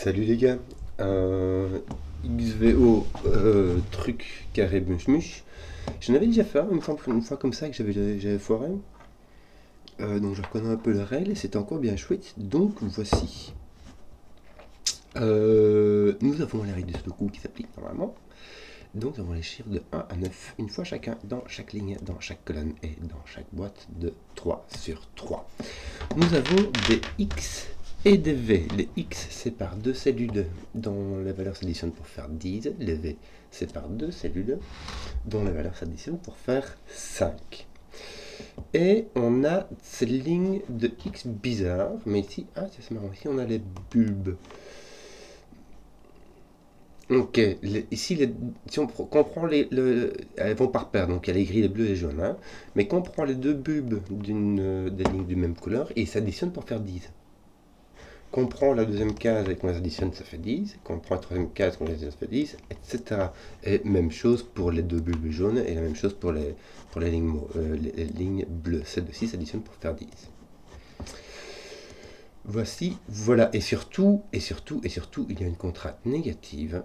Salut les gars, XVO truc carré muche muche. J'en avais déjà fait une fois comme ça que j'avais foiré. Donc je reconnais un peu les règles et c'était encore bien chouette. Donc voici. Nous avons les règles de Sudoku qui s'appliquent normalement. Donc nous avons les chiffres de 1 à 9, une fois chacun dans chaque ligne, dans chaque colonne et dans chaque boîte de 3 sur 3. Nous avons des X et des V. Les X séparent deux cellules dont la valeur s'additionne pour faire 10. Les V séparent deux cellules dont la valeur s'additionne pour faire 5. Et on a ces lignes de X bizarres. Mais ici, c'est marrant, ici on a les bulbes. Ok, ici, si on comprend elles vont par paire, donc il y a les gris, les bleus et les jaunes. Hein, mais qu'on prend les deux bulbes des lignes du même couleur et ils s'additionnent pour faire 10. Qu'on prend la deuxième case et qu'on les additionne, ça fait 10. Qu'on prend la troisième case, qu'on les additionne, ça fait 10, etc. Et même chose pour les deux bulbes jaunes et la même chose pour les lignes bleues. Ces deux-ci s'additionnent pour faire 10. Voici, voilà. Et surtout, il y a une contrainte négative.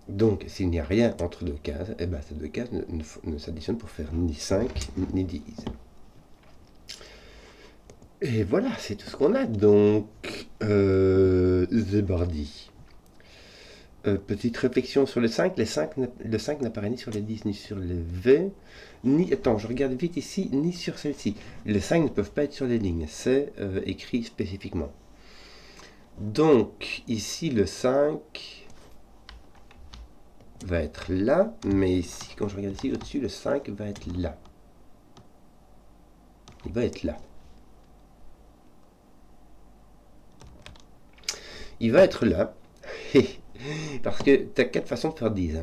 Donc, s'il n'y a rien entre deux cases, eh ben, ces deux cases ne s'additionnent pour faire ni 5 ni 10. Et voilà, c'est tout ce qu'on a. Donc, Zebardi. Petite réflexion sur le 5. Le 5 n'apparaît ni sur les 10, ni sur les V, ni... Attends, je regarde vite ici, ni sur celle-ci. Les 5 ne peuvent pas être sur les lignes. C'est écrit spécifiquement. Donc, ici, le 5... va être là, mais ici, quand je regarde ici au-dessus, le 5 va être là. Il va être là. Il va être là, parce que tu as 4 façons de faire 10.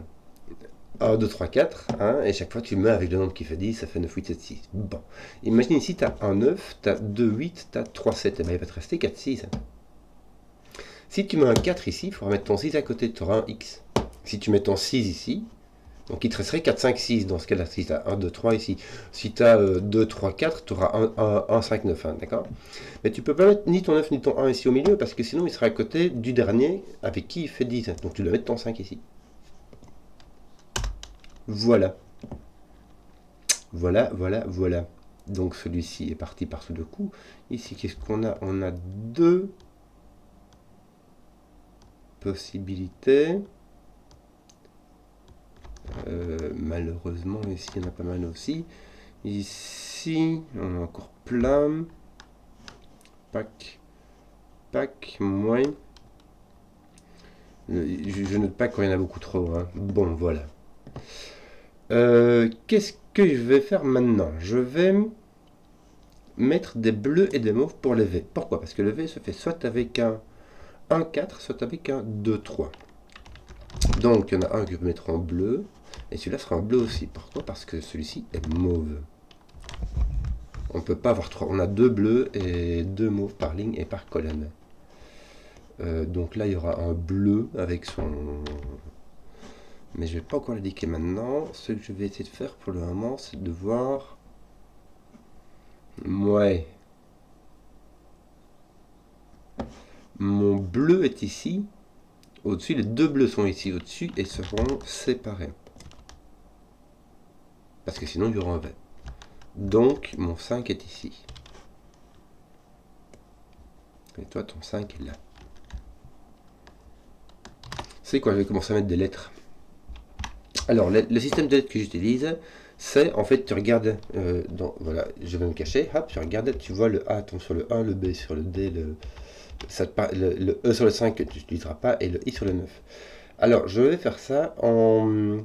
1, 2, 3, 4, hein, et chaque fois tu mets avec le nombre qui fait 10, ça fait 9, 8, 7, 6. Bon, imagine ici, tu as 1, 9, tu as 2, 8, tu as 3, 7, et bien il va te rester 4, 6. Si tu mets un 4 ici, il faudra mettre ton 6 à côté, tu auras un X. Si tu mets ton 6 ici, donc il te resterait 4, 5, 6 dans ce cas-là. Si tu as 1, 2, 3 ici. Si tu as 2, 3, 4, tu auras 1, 5, 9, 1, d'accord? Mais tu peux pas mettre ni ton 9 ni ton 1 ici au milieu parce que sinon il sera à côté du dernier avec qui il fait 10. Donc tu dois mettre ton 5 ici. Voilà. Voilà. Donc celui-ci est parti par ce deux coups. Ici, qu'est-ce qu'on a? On a deux possibilités. Malheureusement, ici, il y en a pas mal aussi. Ici, on a encore plein. Pack, moins. Je note pas quand il y en a beaucoup trop. Hein. Bon, voilà. Qu'est-ce que je vais faire maintenant? Je vais mettre des bleus et des mauves pour les V. Pourquoi? Parce que le V se fait soit avec un 1-4, soit avec un 2-3. Donc, il y en a un que je vais mettre en bleu, et celui-là sera en bleu aussi. Pourquoi? Parce que celui-ci est mauve. On ne peut pas avoir trois. On a deux bleus et deux mauves par ligne et par colonne. Donc là, il y aura un bleu avec son... Mais je ne vais pas encore l'indiquer maintenant. Ce que je vais essayer de faire pour le moment, c'est de voir... Ouais. Mon bleu est ici. Au-dessus, les deux bleus sont ici au-dessus et seront séparés. Parce que sinon, il y aura un V. Donc, mon 5 est ici. Et toi, ton 5 est là. C'est quoi? Je vais commencer à mettre des lettres. Alors, le système de lettres que j'utilise, c'est en fait, tu regardes, voilà, je vais me cacher, hop, tu regardes, tu vois le A tombe sur le 1, le B sur le D, le E sur le 5 que tu n'utiliseras pas et le I sur le 9. Alors, je vais faire ça en...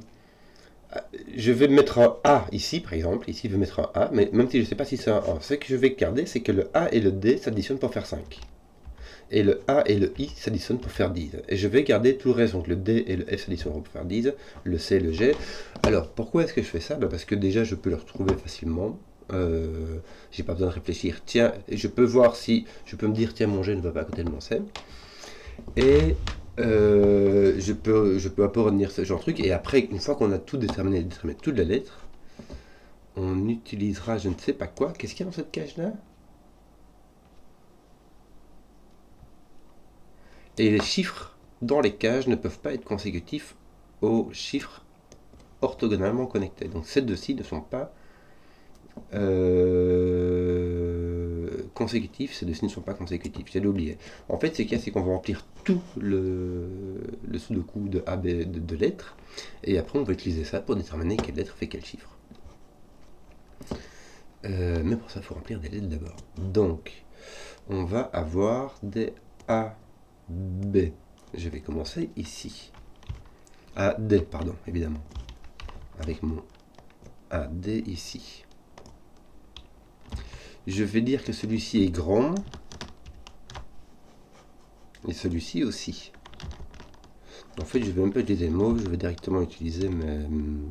Je vais mettre un A ici, par exemple. Ici, je vais mettre un A, mais même si je ne sais pas si c'est un A. Ce que je vais garder, c'est que le A et le D s'additionnent pour faire 5. Et le A et le I s'additionnent pour faire 10. Et je vais garder tout le reste. Donc le D et le F s'additionnent pour faire 10. Le C et le G. Alors, pourquoi est-ce que je fais ça? Parce que déjà, je peux le retrouver facilement. J'ai pas besoin de réfléchir. Tiens, je peux voir si... Je peux me dire, tiens, mon G ne va pas à côté de mon C. Et... je peux un peu retenir ce genre de truc. Et après, une fois qu'on a tout déterminé toutes les lettres, on utilisera je ne sais pas quoi. Qu'est-ce qu'il y a dans cette cage-là? Et les chiffres dans les cages ne peuvent pas être consécutifs aux chiffres orthogonalement connectés. Donc ces deux-ci ne sont pas consécutifs, ces deux-ci ne sont pas consécutifs, j'ai oublié. En fait, ce qu'il y a, c'est qu'on va remplir tout le sudoku de A, B, de lettres, et après on va utiliser ça pour déterminer quelle lettre fait quel chiffre. Mais pour ça, il faut remplir des lettres d'abord. Donc, on va avoir des A, B. Je vais commencer ici. A, D, pardon, évidemment. Avec mon A, D ici. Je vais dire que celui-ci est grand. Et celui-ci aussi. En fait, je vais même pas utiliser le mot, je vais directement utiliser mes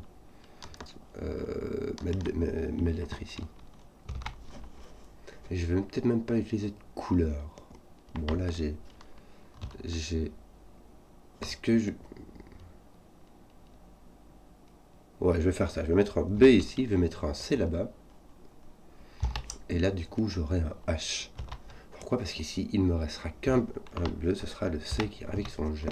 lettres ici. Et je vais peut-être même pas utiliser de couleur. Bon, là, j'ai... Est-ce que je... Ouais, je vais faire ça. Je vais mettre un B ici, je vais mettre un C là-bas. Et là, du coup, j'aurai un H. Pourquoi? Parce qu'ici, il ne me restera qu'un bleu, ce sera le C qui avec son G.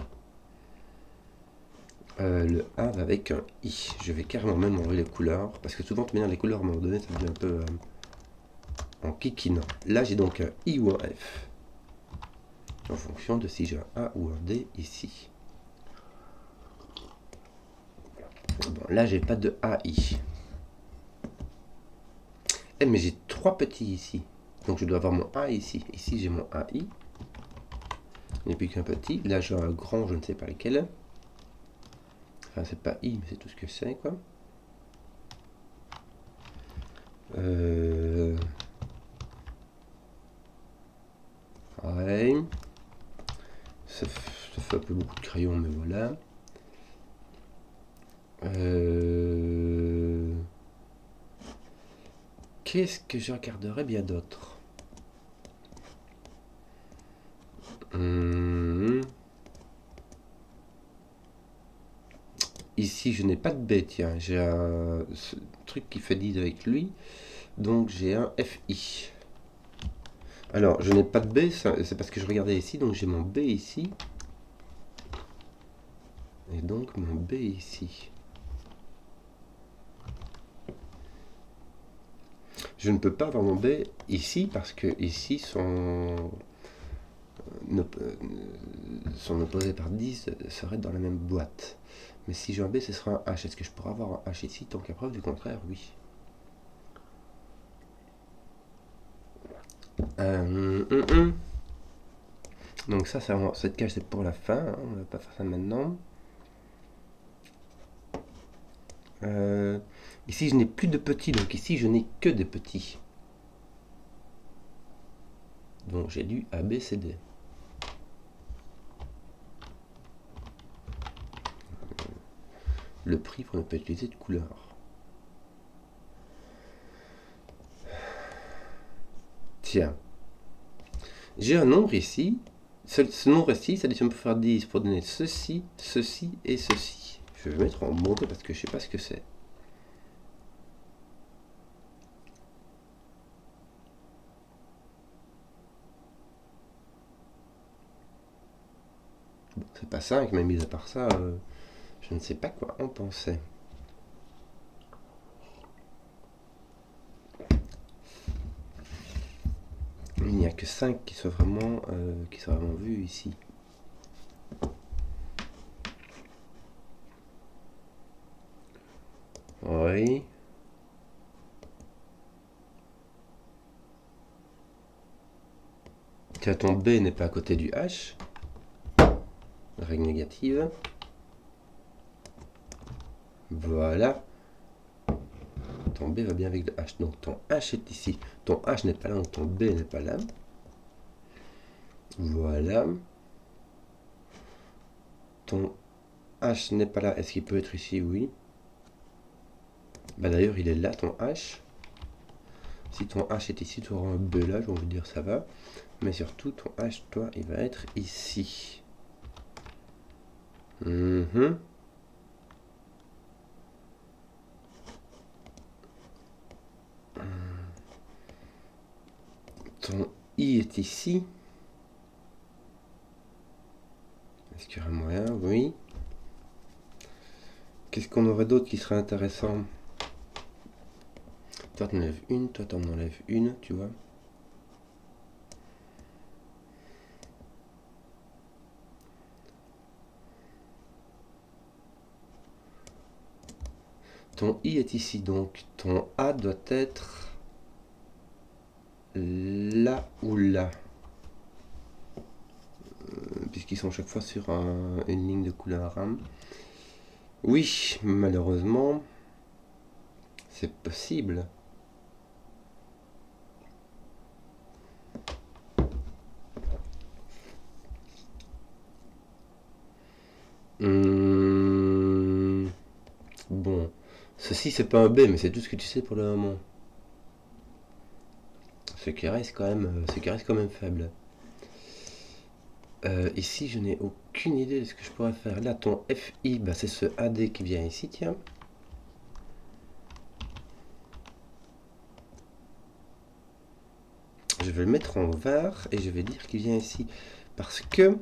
Le A va avec un I. Je vais carrément même enlever les couleurs, parce que souvent, les couleurs à un moment donné, ça devient un peu en kikinant. Là, j'ai donc un I ou un F, en fonction de si j'ai un A ou un D ici. Bon, là, j'ai pas de AI. Eh, mais j'ai trois petits ici. Donc, je dois avoir mon A ici. Ici, j'ai mon AI. Il n'y a plus qu'un petit. Là, j'ai un grand, je ne sais pas lequel. Enfin, c'est pas I, mais c'est tout ce que c'est, quoi. Ouais. Ça fait un peu beaucoup de crayons, mais voilà. Qu'est-ce que je regarderais bien d'autre? Ici, je n'ai pas de B, tiens. J'ai un truc qui fait 10 avec lui. Donc, j'ai un FI. Alors, je n'ai pas de B, c'est parce que je regardais ici. Donc, j'ai mon B ici. Et donc, mon B ici. Je ne peux pas avoir mon B ici parce que ici sont opposés par 10 seraient dans la même boîte. Mais si j'ai un B, ce sera un H. Est-ce que je pourrais avoir un H ici? Tant qu'à preuve du contraire, oui. Donc ça, cette cage, c'est pour la fin. Hein, on ne va pas faire ça maintenant. Ici, je n'ai plus de petits, donc ici, je n'ai que des petits. Donc j'ai du A, B, C, D. Le prix pour ne pas utiliser de couleur. Tiens. J'ai un nombre ici. Ce nombre ici, ça dit on peut faire 10 pour donner ceci, ceci et ceci. Je vais mettre en monté parce que je ne sais pas ce que c'est. Bon, c'est pas 5, mais mis à part ça, je ne sais pas quoi en penser. Il n'y a que 5 qui soient vraiment vus ici. Oui. Tiens, ton B n'est pas à côté du H. Règle négative. Voilà. Ton B va bien avec le H. Donc ton H est ici. Ton H n'est pas là, donc ton B n'est pas là. Voilà. Ton H n'est pas là. Est-ce qu'il peut être ici? Oui. Bah d'ailleurs, il est là, ton H. Si ton H est ici, tu auras un B là, j'ai envie de dire ça va. Mais surtout, ton H, toi, il va être ici. Ton I est ici. Est-ce qu'il y aurait moyen? Oui. Qu'est-ce qu'on aurait d'autre qui serait intéressant? Toi t'en enlèves une, toi t'en enlèves une, tu vois. Ton I est ici, donc ton A doit être là ou là. Puisqu'ils sont chaque fois sur une ligne de couleur. Hein. Oui, malheureusement, c'est possible. Bon, ceci c'est pas un B, mais c'est tout ce que tu sais pour le moment. Ce qui reste quand même faible. Ici, je n'ai aucune idée de ce que je pourrais faire. Là, ton FI, bah, c'est ce AD qui vient ici, tiens. Je vais le mettre en var et je vais dire qu'il vient ici. Parce que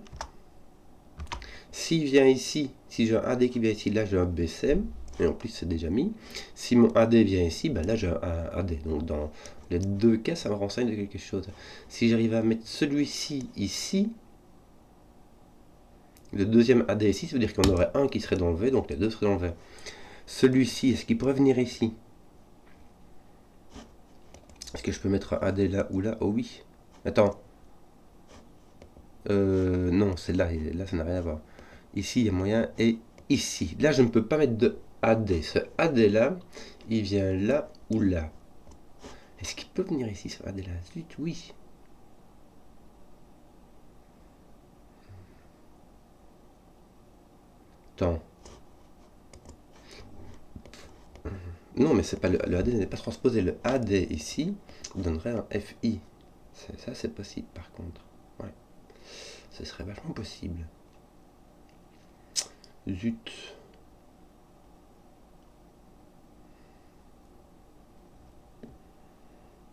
s'il vient ici, si j'ai un AD qui vient ici, là j'ai un BCM. Et en plus, c'est déjà mis. Si mon AD vient ici, bah là j'ai un AD. Donc dans les deux cas, ça me renseigne de quelque chose. Si j'arrive à mettre celui-ci ici, le deuxième AD ici, ça veut dire qu'on aurait un qui serait dans le V, donc les deux seraient dans le V. Celui-ci, est-ce qu'il pourrait venir ici? Est-ce que je peux mettre un AD là ou là? Oh oui. Attends. Non, c'est là. Là, ça n'a rien à voir. Ici, il y a moyen. Et ici. Là, je ne peux pas mettre de AD. Ce AD là, il vient là ou là. Est-ce qu'il peut venir ici, ce AD là? Zut, oui. Attends. Non, mais c'est pas le AD n'est pas transposé. Le AD ici donnerait un FI. Ça, c'est possible par contre. Ouais. Ce serait vachement possible. Zut.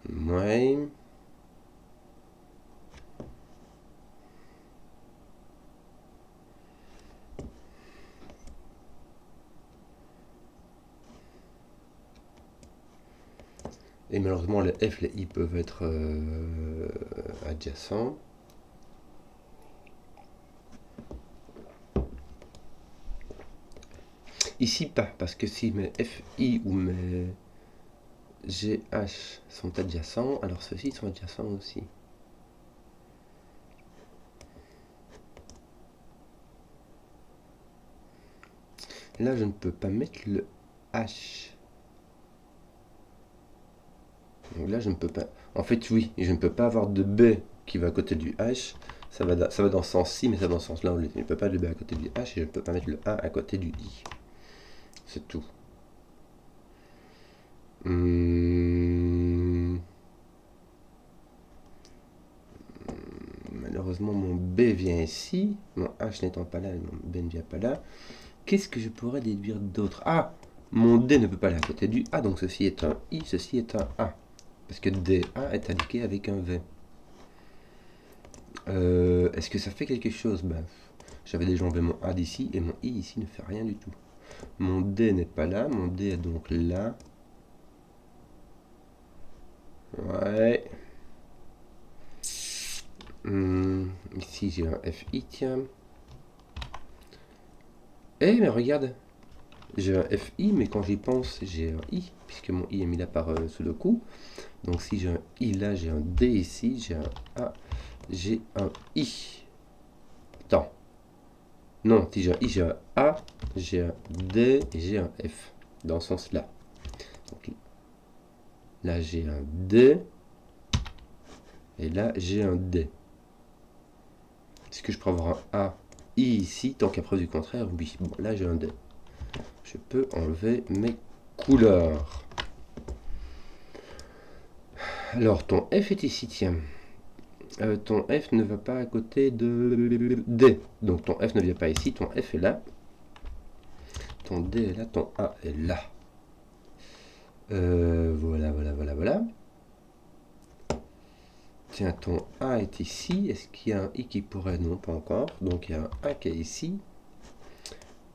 Ouais. Et malheureusement, les F, les I peuvent être adjacents. Ici, pas, parce que si mes FI ou mes GH sont adjacents, alors ceux-ci sont adjacents aussi. Là, je ne peux pas mettre le H. Donc là, je ne peux pas... En fait, oui, je ne peux pas avoir de B qui va à côté du H. Ça va dans ce sens-ci, mais ça va dans ce sens-là. Je ne peux pas de B à côté du H et je ne peux pas mettre le A à côté du I. C'est tout. Malheureusement, mon B vient ici. Mon H n'étant pas là, mon B ne vient pas là. Qu'est-ce que je pourrais déduire d'autre? Ah, mon D ne peut pas aller à côté du A, donc ceci est un I, ceci est un A. Parce que DA est indiqué avec un V. Est-ce que ça fait quelque chose? Ben, j'avais déjà enlevé mon A d'ici et mon I ici ne fait rien du tout. Mon D n'est pas là, mon D est donc là. Ouais. Ici j'ai un FI, tiens. Eh, mais regarde, j'ai un FI, mais quand j'y pense, j'ai un I, puisque mon I est mis là par Sudoku. Donc si j'ai un I là, j'ai un D ici, j'ai un A, j'ai un I. Attends. Non, si j'ai un I, j'ai un A, j'ai un D et j'ai un F. Dans ce sens-là. Donc, là, j'ai un D. Et là, j'ai un D. Est-ce que je peux avoir un A, I ici, tant qu'à preuve du contraire? Oui. Bon, là, j'ai un D. Je peux enlever mes couleurs. Alors, ton F est ici, tiens. Ton F ne va pas à côté de D. Donc, ton F ne vient pas ici, ton F est là. Ton D est là, ton A est là. Voilà. Tiens, ton A est ici. Est-ce qu'il y a un I qui pourrait? Non, pas encore. Donc il y a un A qui est ici.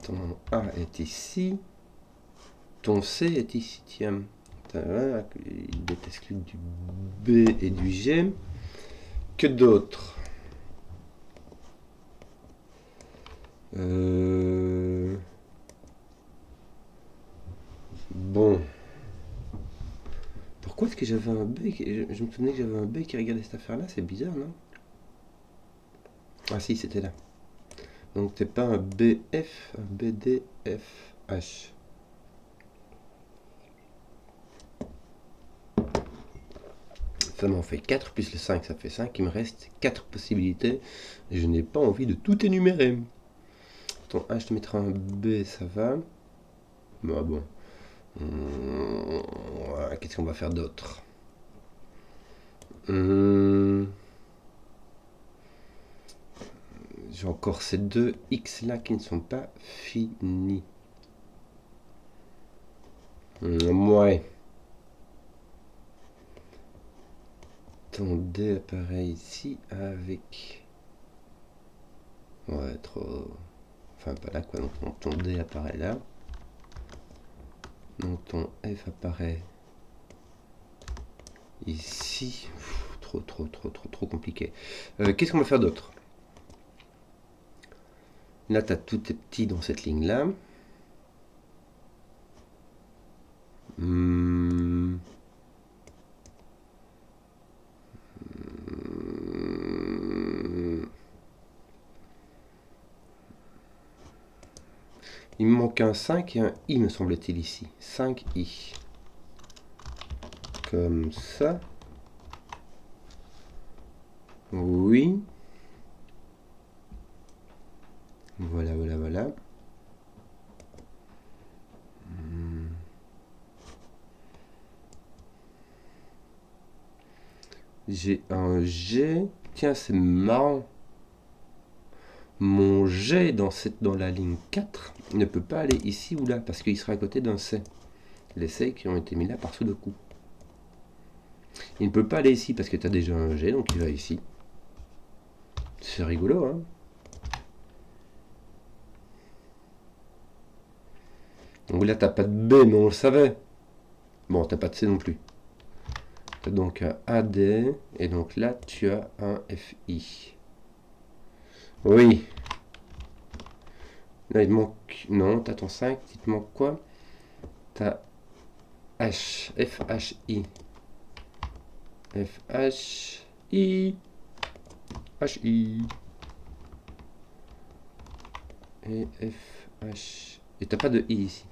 Ton A est ici. Ton C est ici. Tiens. Il est exclu du B et du G. Que d'autres? Bon. Pourquoi est-ce que j'avais un B je me souvenais que j'avais un B qui regardait cette affaire-là. C'est bizarre, non? Ah si, c'était là. Donc t'es pas un BF, un BDFH. Ça m'en fait 4, plus le 5, ça fait 5. Il me reste 4 possibilités. Et je n'ai pas envie de tout énumérer. Ton H, te mettra un B, ça va. Bah bon. Qu'est-ce qu'on va faire d'autre? J'ai encore ces deux X là qui ne sont pas finis. Ouais. Ton D apparaît ici avec... Ouais, trop... Enfin, pas là quoi. Donc ton D apparaît là. Donc ton F apparaît ici. Trop compliqué. Qu'est-ce qu'on va faire d'autre? Là, tu as tout tes petits dans cette ligne-là. Il me manque un 5 et un I, me semble-t-il, ici. 5I. Comme ça. Oui. Voilà. J'ai un G. Tiens, c'est marrant. Mon G dans la ligne 4 ne peut pas aller ici ou là parce qu'il sera à côté d'un C. Les C qui ont été mis là par sous de coup. Il ne peut pas aller ici parce que tu as déjà un G, donc il va ici. C'est rigolo, hein? Donc là, t'as pas de B, mais on le savait. Bon, t'as pas de C non plus. T'as donc un AD, et donc là, tu as un FI. Oui. Là, il te manque... Non, t'as ton 5, il te manque quoi? T'as H, FHI. FHI. HI. Et FH. Et t'as pas de I ici.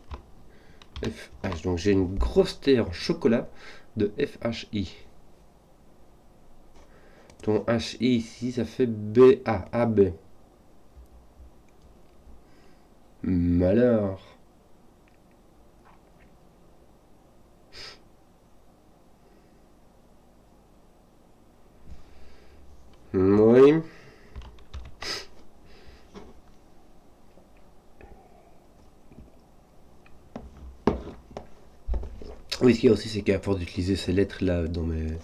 FH. Donc j'ai une grosse T en chocolat de FHI. Ton HI ici, ça fait BA. AB. Malheur. Oui. Oui, ce qu'il y a aussi, c'est qu'à force d'utiliser ces lettres-là dans mes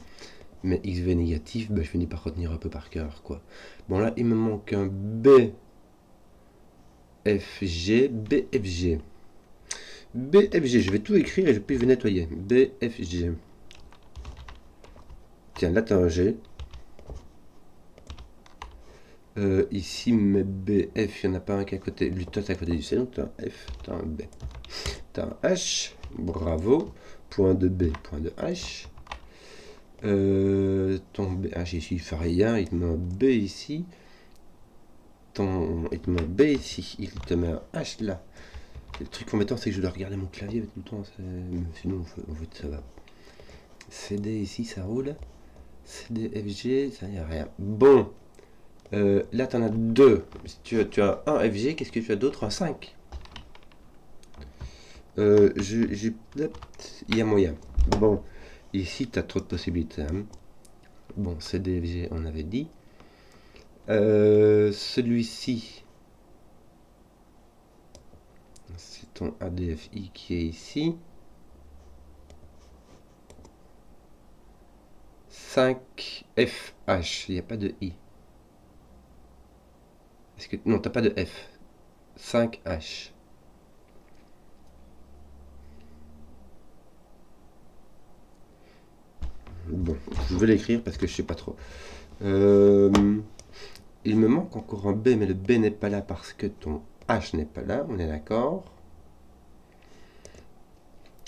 XV négatifs, je finis par retenir un peu par cœur, quoi. Bon, là, il me manque un BFG, BFG. BFG, je vais tout écrire et puis je vais nettoyer. BFG. Tiens, là, tu as un G. Ici, mes BF, il n'y en a pas un qui est à côté. Lui, toi, c'est à côté du C, donc tu as un F, tu as un B. Tu as un H, bravo. Point de B, point de H. Ton BH ici, il fait rien. Il te met un B ici. Il te met un B ici. Il te met un H là. Le truc embêtant, c'est que je dois regarder mon clavier tout le temps. Sinon, en fait, ça va. CD ici, ça roule. CD, FG, ça n'y a rien. Bon. Là, tu en as deux. Tu as un FG, qu'est-ce que tu as d'autre? Un 5. Il y a moyen. Bon. Ici, tu as trop de possibilités. Hein. Bon, CD, FG, on avait dit. Celui-ci. C'est ton ADFI qui est ici. 5FH. Il n'y a pas de I. Est-ce que... Non, t'as pas de F. 5H. Bon, je vais l'écrire parce que je sais pas trop. Il me manque encore un B, mais le B n'est pas là parce que ton H n'est pas là, on est d'accord.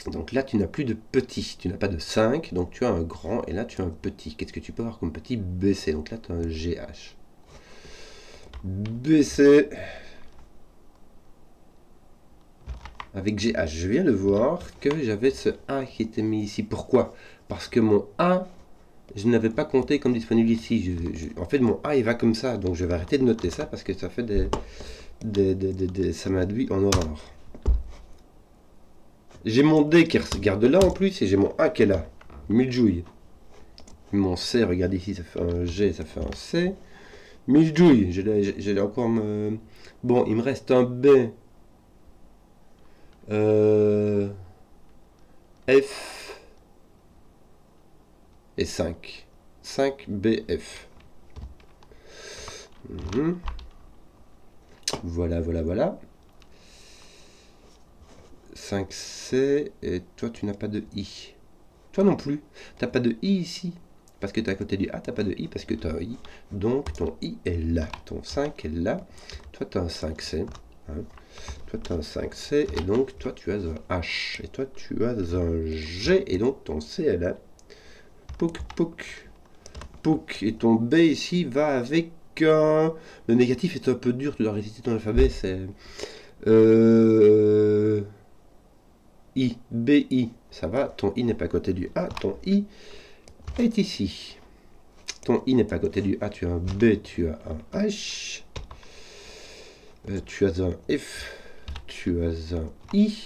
Donc là, tu n'as plus de petit, tu n'as pas de 5, donc tu as un grand, et là tu as un petit. Qu'est-ce que tu peux avoir comme petit? BC, donc là tu as un GH. BC avec GH. Je viens de voir que j'avais ce A qui était mis ici. Pourquoi? Parce que mon A, je n'avais pas compté comme disponible ici. En fait, mon A, il va comme ça. Donc, je vais arrêter de noter ça parce que ça fait ça m'induit en horreur. J'ai mon D qui regarde là en plus et j'ai mon A qui est là. Miljouille. Mon C, regarde ici, ça fait un G, ça fait un C. Miljouille. J'ai encore me... Bon, il me reste un B. F et 5. 5BF. Voilà, voilà, voilà. 5C, et toi tu n'as pas de I. Toi non plus. Tu n'as pas de I ici. Parce que tu es à côté du A, tu n'as pas de I parce que tu as un I. Donc ton I est là. Ton 5 est là. Toi tu as un 5C. Hein. Toi tu as un 5C et donc toi tu as un H. Et toi tu as un G et donc ton C est là. Pouc, pouc, pouc. Et ton B ici va avec un... Le négatif est un peu dur, tu dois réciter ton alphabet, c'est... I, BI, ça va, ton I n'est pas à côté du A, ton I est ici. Ton I n'est pas à côté du A, tu as un B, tu as un H, tu as un F, tu as un I.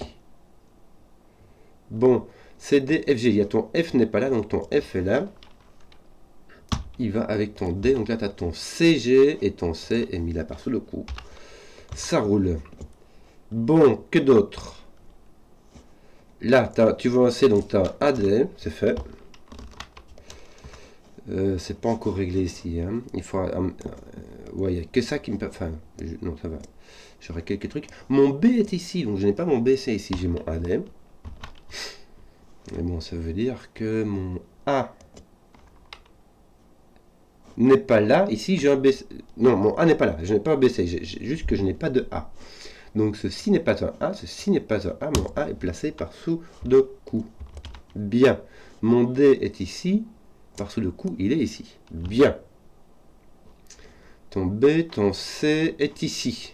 Bon, C, D, F, G, il y a ton F n'est pas là, donc ton F est là. Il va avec ton D, donc là tu as ton CG et ton C est mis là par sous le coup. Ça roule. Bon, que d'autre? Là, tu vois un C, donc tu as un AD, c'est fait. C'est pas encore réglé ici. Hein. Il faut. Ouais, il n'y a que ça qui me. Enfin, non, ça va. J'aurai quelques trucs. Mon B est ici, donc je n'ai pas mon BC ici, j'ai mon AD. Et bon, ça veut dire que mon A n'est pas là. Ici, j'ai un BC. Non, mon A n'est pas là. Je n'ai pas un BC. Juste que je n'ai pas de A. Donc, ceci n'est pas un A. Ceci n'est pas un A. Mon A est placé par sous de coup. Bien. Mon D est ici. Par sous de coup, il est ici. Bien. Ton B, ton C est ici.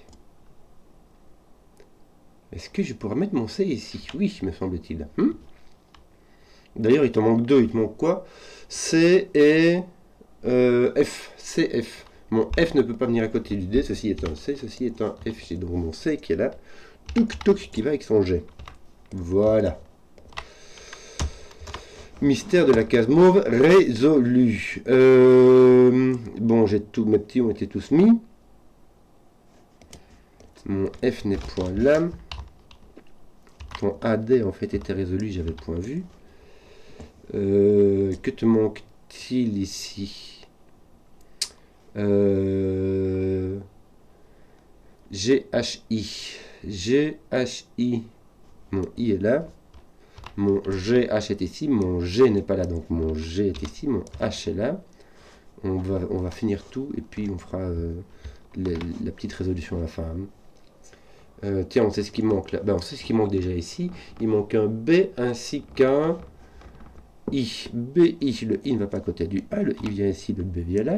Est-ce que je pourrais mettre mon C ici? Oui, me semble-t-il. D'ailleurs, il t'en manque deux. Il te manque quoi? C et F. C, F. Mon F ne peut pas venir à côté du D. Ceci est un C, ceci est un F. J'ai donc mon C qui est là. Touc, touc, qui va avec son G. Voilà. Mystère de la case mauve résolu. Bon, j'ai tout, mes petits ont été tous mis. Mon F n'est point là. Ton AD en fait était résolu, j'avais point vu. Que te manque-t-il ici? GHI. GHI. Mon I est là. Mon GH est ici. Mon G n'est pas là. Donc mon G est ici. Mon H est là. On va finir tout. Et puis on fera la petite résolution à la fin. Tiens, on sait ce qui manque là. Ben, on sait ce qui manque déjà ici. Il manque un B ainsi qu'un I. BI. Le I ne va pas à côté du A. Le I vient ici. Le B vient là.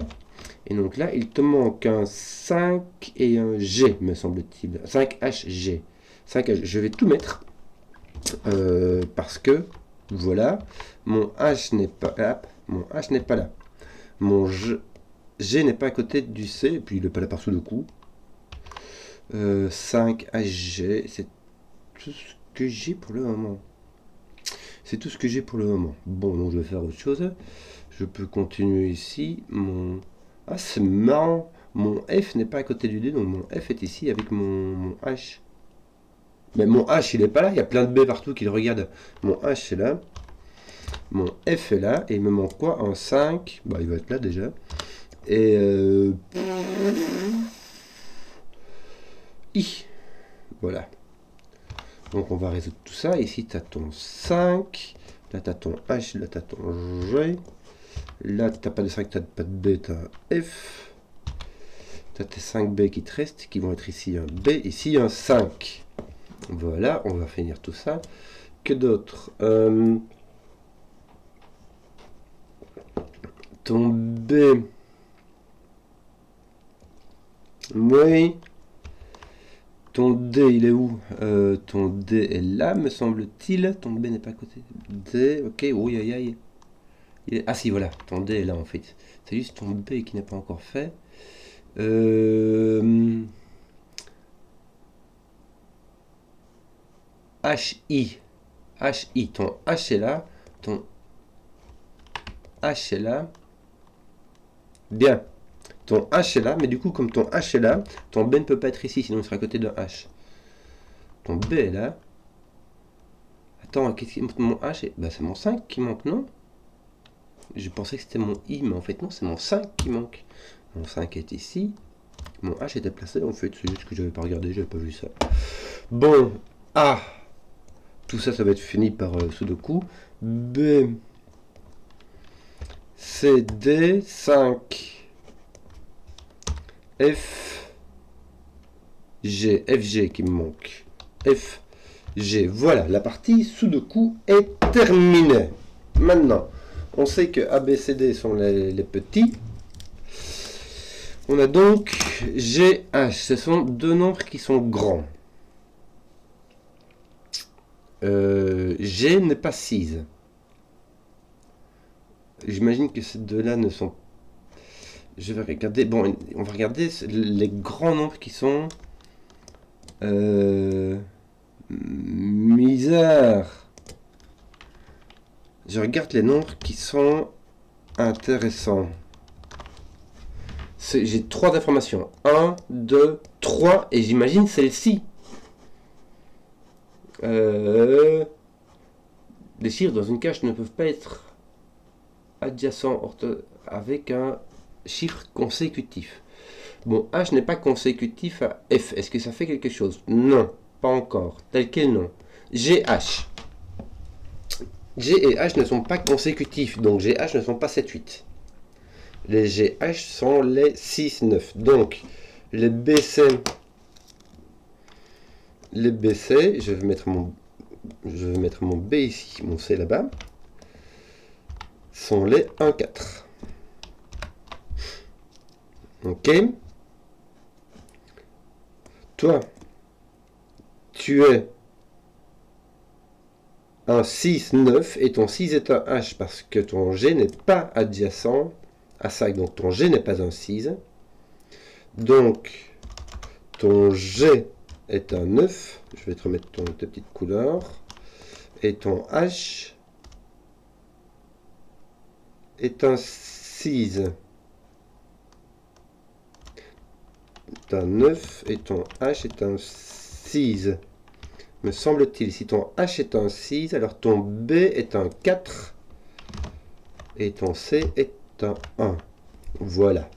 Et donc là, il te manque un 5 et un G, me semble-t-il. 5HG. 5H. Je vais tout mettre. Parce que, voilà, mon H n'est pas là. Mon H n'est pas là. Mon G n'est pas à côté du C. Et puis il n'est pas là par sous le coup. 5HG. C'est tout ce que j'ai pour le moment. C'est tout ce que j'ai pour le moment. Bon, donc je vais faire autre chose. Je peux continuer ici. Ah, c'est marrant. Mon F n'est pas à côté du D, donc mon F est ici avec mon H. Mais mon H, il n'est pas là. Il y a plein de B partout qui le regardent. Mon H, c'est là. Mon F est là, et il me manque quoi? Un 5, bah il va être là déjà. Et I. Voilà. Donc on va résoudre tout ça. Ici tu as ton 5, là tu as ton H, là tu as ton G. Là tu n'as pas de 5, tu n'as pas de B, tu as un F. Tu as tes 5 B qui te restent, qui vont être ici un B, ici un 5. Voilà, on va finir tout ça. Que d'autre? Ton B. Oui. Ton D, il est où? Ton D est là, me semble-t-il. Ton B n'est pas à côté. D, ok, oui, aïe, aïe. Ah si, voilà, ton D est là en fait. C'est juste ton B qui n'est pas encore fait. HI. HI, ton H est là. Ton H est là. Bien. Ton H est là, mais du coup, comme ton H est là, ton B ne peut pas être ici, sinon il sera à côté d'un H. Ton B est là. Attends, qu'est-ce qui manque? Mon H est... Bah, c'est mon 5 qui manque, non? Je pensais que c'était mon I, mais en fait, non, c'est mon 5 qui manque. Mon 5 est ici. Mon H était placé, en fait, c'est juste que je n'avais pas regardé, j'avais pas vu ça. Bon, A. Tout ça, ça va être fini par Sudoku. B. C, D, 5. F, G, FG qui me manque. F, G. Voilà, la partie Sudoku est terminée. Maintenant, on sait que A, B, C, D sont les petits. On a donc G, H. Ce sont deux nombres qui sont grands. G n'est pas 6. J'imagine que ces deux-là ne sont pas. Je vais regarder. Bon, on va regarder les grands nombres qui sont. Misère. Je regarde les nombres qui sont intéressants. J'ai 3 informations. 1, 2, 3. Et j'imagine celle-ci. Les chiffres dans une cache ne peuvent pas être adjacents avec un chiffre consécutif. Bon, H n'est pas consécutif à F. Est-ce que ça fait quelque chose? Non, pas encore. Tel quel non. GH. G et H ne sont pas consécutifs, donc GH ne sont pas 7, 8. Les GH sont les 6, 9. Donc, les BC, je vais mettre mon B ici, mon C là-bas, sont les 1, 4. Ok. Toi, tu es un 6, 9 et ton 6 est un H parce que ton G n'est pas adjacent à ça. Donc ton G n'est pas un 6. Donc ton G est un 9. Je vais te remettre tes petites couleurs. Et ton H est un 6. Un 9 et ton H est un 6. Me semble-t-il, si ton H est un 6, alors ton B est un 4 et ton C est un 1. Voilà.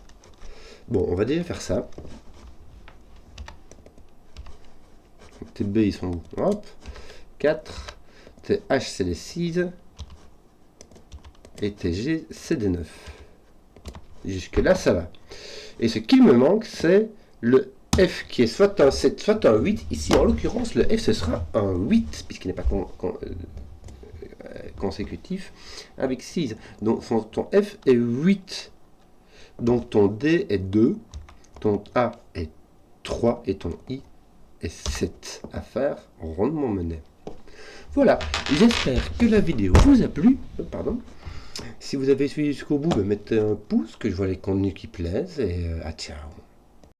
Bon, on va déjà faire ça. Tes B, ils sont où? Hop. 4. Tes H, c'est les 6. Et tes G, c'est des 9. Jusque là, ça va. Et ce qu'il me manque, c'est le F qui est soit un 7, soit un 8. Ici, en l'occurrence, le F, ce sera un 8, puisqu'il n'est pas consécutif avec 6. Donc, ton F est 8. Donc, ton D est 2. Ton A est 3. Et ton I est 7. À faire rondement mené. Voilà. J'espère que la vidéo vous a plu. Pardon. Si vous avez suivi jusqu'au bout, mettez un pouce, que je vois les contenus qui plaisent. Et à ciao.